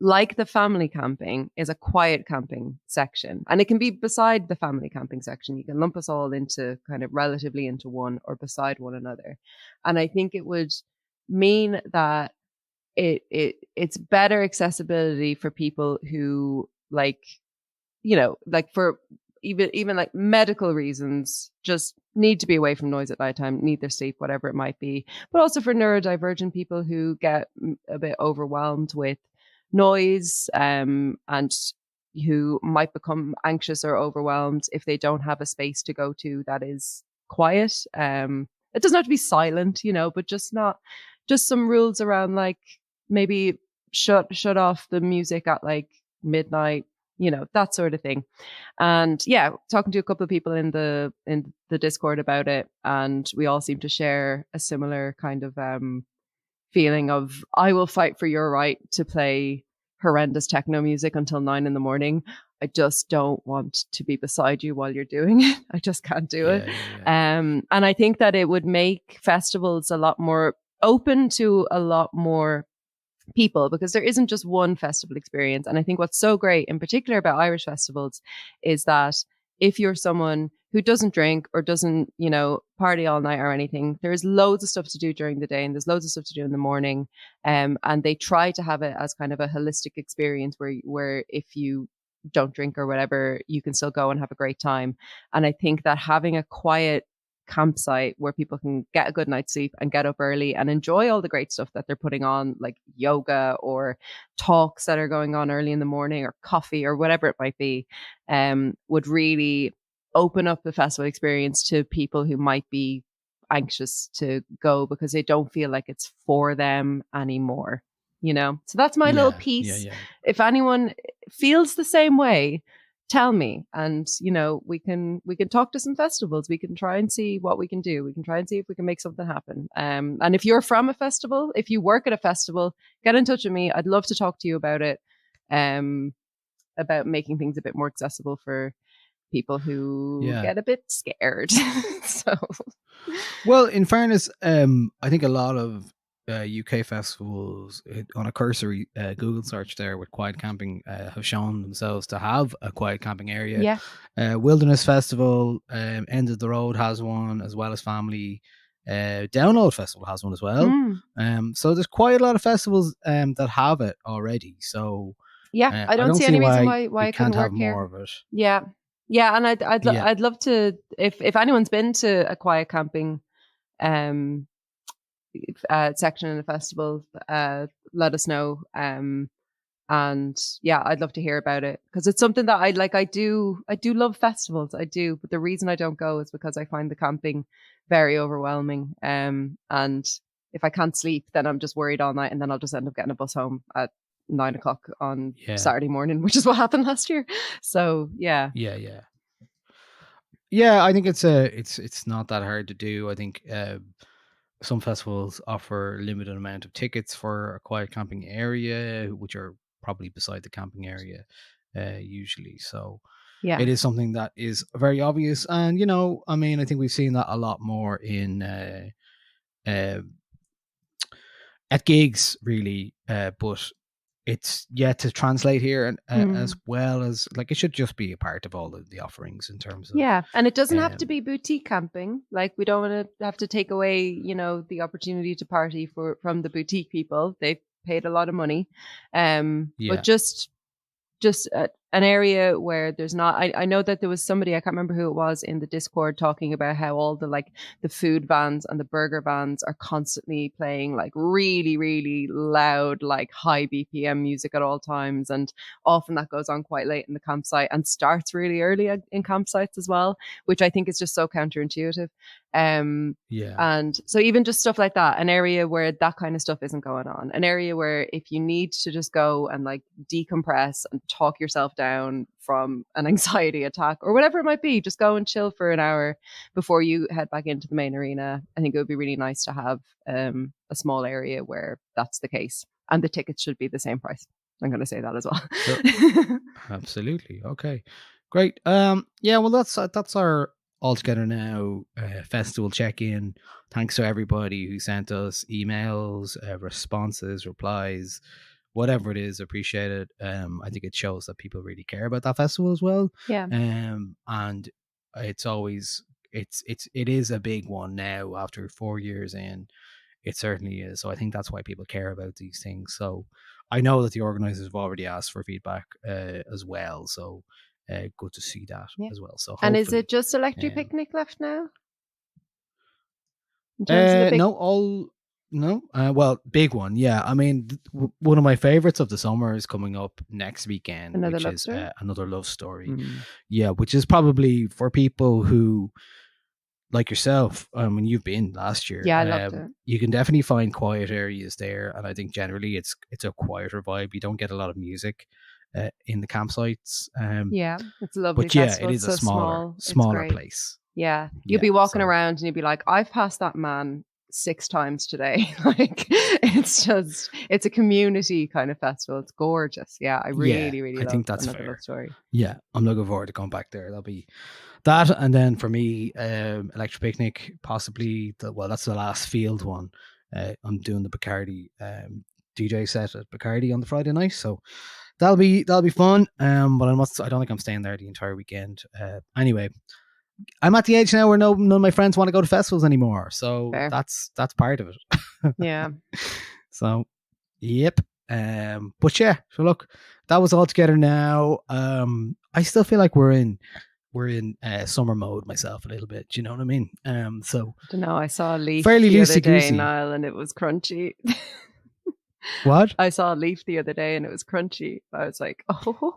S2: like the family camping, is a quiet camping section. And it can be beside the family camping section. You can lump us all into kind of relatively into one or beside one another. And I think it would mean that it's better accessibility for people who like, you know, like for even like medical reasons, just need to be away from noise at nighttime, need their sleep, whatever it might be. But also for neurodivergent people who get a bit overwhelmed with noise and who might become anxious or overwhelmed if they don't have a space to go to that is quiet. It doesn't have to be silent, you know, but just some rules around like maybe shut off the music at like midnight, you know, that sort of thing. And yeah, talking to a couple of people in the Discord about it, and we all seem to share a similar kind of feeling of, I will fight for your right to play horrendous techno music until 9 a.m. I just don't want to be beside you while you're doing it. I just can't do it. Yeah. And I think that it would make festivals a lot more open to a lot more people, because there isn't just one festival experience. And I think what's so great in particular about Irish festivals is that if you're someone who doesn't drink or doesn't, party all night or anything, there's loads of stuff to do during the day and there's loads of stuff to do in the morning. And they try to have it as kind of a holistic experience where if you don't drink or whatever, you can still go and have a great time. And I think that having a quiet campsite where people can get a good night's sleep and get up early and enjoy all the great stuff that they're putting on, like yoga or talks that are going on early in the morning or coffee or whatever it might be, would really open up the festival experience to people who might be anxious to go because they don't feel like it's for them anymore. So that's my little piece. If anyone feels the same way, tell me, and we can talk to some festivals. We can try and see what we can do. We can try and see if we can make something happen. And if you're from a festival, if you work at a festival, get in touch with me. I'd love to talk to you about it, about making things a bit more accessible for people who get a bit scared. So,
S1: well, in fairness, I think a lot of UK festivals, on a cursory Google search there with quiet camping, have shown themselves to have a quiet camping area. Wilderness Festival, End of the Road has one, as well as Family. Download Festival has one as well. So there's quite a lot of festivals that have it already. So
S2: I don't see any reason why it
S1: can't
S2: couldn't work
S1: have
S2: here.
S1: more of it.
S2: Yeah, and I'd love to, if anyone's been to a quiet camping section in the festival, let us know. And I'd love to hear about it because it's something that I like. I do love festivals, I do, but the reason I don't go is because I find the camping very overwhelming. And if I can't sleep, then I'm just worried all night, and then I'll just end up getting a bus home at 9 o'clock on Saturday morning, which is what happened last year. So yeah,
S1: I think it's not that hard to do. I think some festivals offer a limited amount of tickets for a quiet camping area, which are probably beside the camping area usually. So it is something that is very obvious. And I think we've seen that a lot more in at gigs really, but it's yet to translate here, and as well as, like, it should just be a part of all of the offerings in terms of
S2: and it doesn't have to be boutique camping. Like, we don't want to have to take away the opportunity to party from the boutique people. They've paid a lot of money, but just an area where there's not. I know that there was somebody, I can't remember who it was, in the Discord talking about how all the food vans and the burger vans are constantly playing like really, really loud, like high BPM music at all times, and often that goes on quite late in the campsite and starts really early in campsites as well, which I think is just so counterintuitive. And so even just stuff like that, an area where that kind of stuff isn't going on, an area where if you need to just go and like decompress and talk yourself down from an anxiety attack or whatever it might be, just go and chill for an hour before you head back into the main arena. I think it would be really nice to have a small area where that's the case, and the tickets should be the same price. I'm going to say that as well.
S1: Sure. Absolutely. Okay, great. Well, that's our Altogether Now festival check-in. Thanks to everybody who sent us emails, responses, replies, whatever it is. Appreciate it. I think it shows that people really care about that festival as well. And it's always it is a big one now after 4 years in. It certainly is. So I think that's why people care about these things. So I know that the organizers have already asked for feedback as well. So good to see that as well. So,
S2: and is it just Electric Picnic left now?
S1: Well, big one. Yeah, I mean, one of my favorites of the summer is coming up next weekend, which is Another Love Story. Yeah, which is probably for people who, like yourself, I mean, you've been last year.
S2: Yeah, I loved it.
S1: You can definitely find quiet areas there, and I think generally it's a quieter vibe. You don't get a lot of music in the campsites.
S2: It's a lovely.
S1: But
S2: festival.
S1: It is
S2: so
S1: a smaller place.
S2: Yeah, you'll be walking around and you'll be like, I've passed that man 6 times today. Like, it's a community kind of festival. It's gorgeous. Yeah, I really love
S1: think that's
S2: Another
S1: fair.
S2: Love Story.
S1: Yeah, I'm looking forward to going back there. That'll be that, and then for me, Electric Picnic, possibly that's the last field one. I'm doing the Bacardi DJ set at Bacardi on the Friday night, so that'll be fun. But I don't think I'm staying there the entire weekend. Anyway, I'm at the age now where none of my friends want to go to festivals anymore. So
S2: Fair.
S1: that's part of it.
S2: Yeah.
S1: So, yep. But yeah, so look, that was all together now. I still feel like we're in summer mode myself a little bit. Do you know what I mean? So
S2: I don't know. I saw a leaf
S1: fairly
S2: the other day,
S1: loosey-goosey.
S2: Niall, and it was crunchy.
S1: What?
S2: I saw a leaf the other day and it was crunchy. I was like, oh,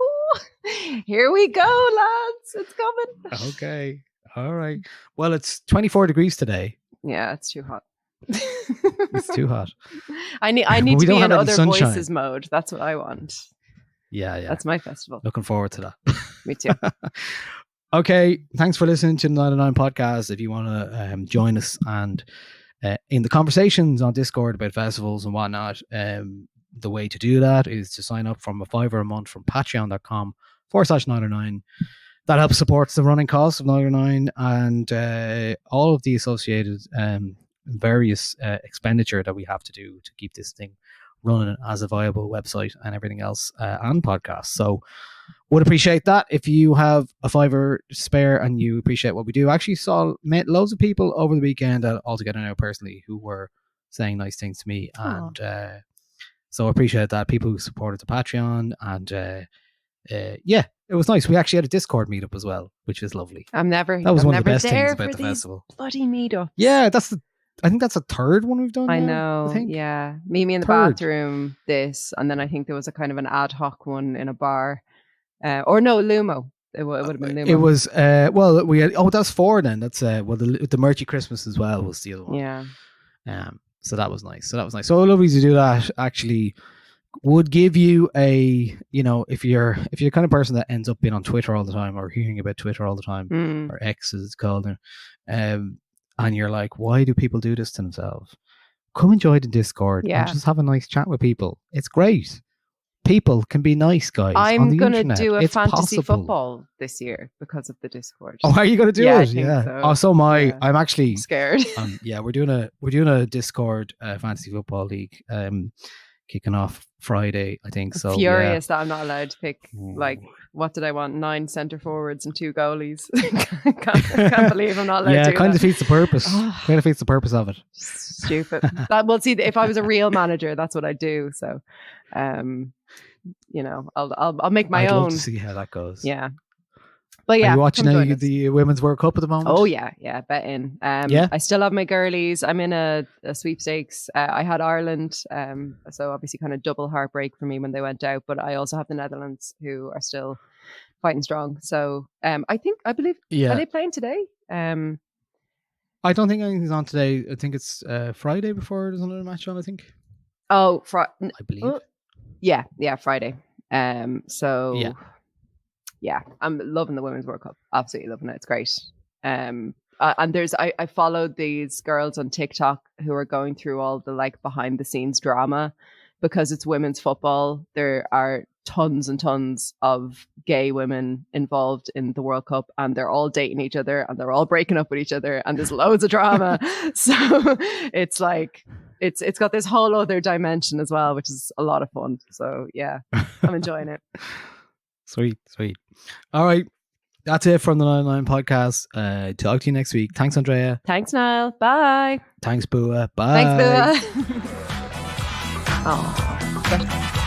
S2: here we go, lads. It's coming.
S1: Okay. All right. Well, it's 24 degrees today.
S2: Yeah, it's too hot.
S1: It's too hot.
S2: I need to be in other voices mode. That's what I want.
S1: Yeah.
S2: That's my festival.
S1: Looking forward to that.
S2: Me too.
S1: Okay. Thanks for listening to the Nialler9 podcast. If you want to join us and in the conversations on Discord about festivals and whatnot, the way to do that is to sign up from $5 a month from patreon.com/Nialler9. That helps support the running costs of Nialler9 and all of the associated various expenditure that we have to do to keep this thing running as a viable website and everything else and podcast. So would appreciate that if you have a $5 spare and you appreciate what we do. I actually met loads of people over the weekend all together now personally who were saying nice things to me. And so I appreciate that. People who supported the Patreon and yeah, it was nice. We actually had a Discord meetup as well, which was lovely.
S2: That
S1: was one of the best things about the festival.
S2: Bloody meetups.
S1: Yeah, I think that's the third one we've done.
S2: I
S1: now,
S2: know.
S1: I think.
S2: Yeah. Meet me in the bathroom, and then I think there was a kind of an ad hoc one in a bar. Or no, Lumo. It would have been Lumo.
S1: It was well, we had that's 4 then. That's the Merchy Christmas as well was the other one.
S2: Yeah.
S1: So that was nice. So lovely to do that. Actually would give you a, if you're the kind of person that ends up being on Twitter all the time or hearing about Twitter all the time, or X as it's called now, and you're like, why do people do this to themselves? Come enjoy the Discord and just have a nice chat with people. It's great. People can be nice, guys.
S2: I'm going to do a fantasy football this year because of the Discord.
S1: Oh, are you going to do it? Yeah.
S2: So.
S1: Oh, so I'm actually
S2: scared.
S1: Yeah, we're doing a Discord fantasy football league. Kicking off Friday, I think. So
S2: furious that I'm not allowed to pick. Like, what did I want? 9 centre forwards and 2 goalies. can't believe I'm not allowed to do that.
S1: Yeah, it kind of defeats the purpose. Kind of defeats the purpose of it.
S2: Stupid. Well, see, if I was a real manager, that's what I'd do. So, I'll make my own.
S1: I'd love to see how that goes.
S2: Yeah. But yeah,
S1: are you watching any of the Women's World Cup at the moment?
S2: Oh yeah, betting. I still have my girlies. I'm in a sweepstakes. I had Ireland, so obviously kind of double heartbreak for me when they went out. But I also have the Netherlands who are still fighting strong. So I believe are they playing today?
S1: I don't think anything's on today. I think it's Friday before there's another match on. I think.
S2: Oh,
S1: I believe.
S2: Yeah, Friday. So. Yeah, I'm loving the Women's World Cup. Absolutely loving it. It's great. And I followed these girls on TikTok who are going through all the like behind the scenes drama because it's women's football. There are tons and tons of gay women involved in the World Cup and they're all dating each other and they're all breaking up with each other and there's loads of drama. So it's like, it's got this whole other dimension as well, which is a lot of fun. So yeah, I'm enjoying it.
S1: Sweet. All right. That's it from the Nialler9 podcast. Talk to you next week. Thanks, Andrea.
S2: Thanks, Niall. Bye.
S1: Thanks, Bua. Bye.
S2: Thanks, Bua. Oh.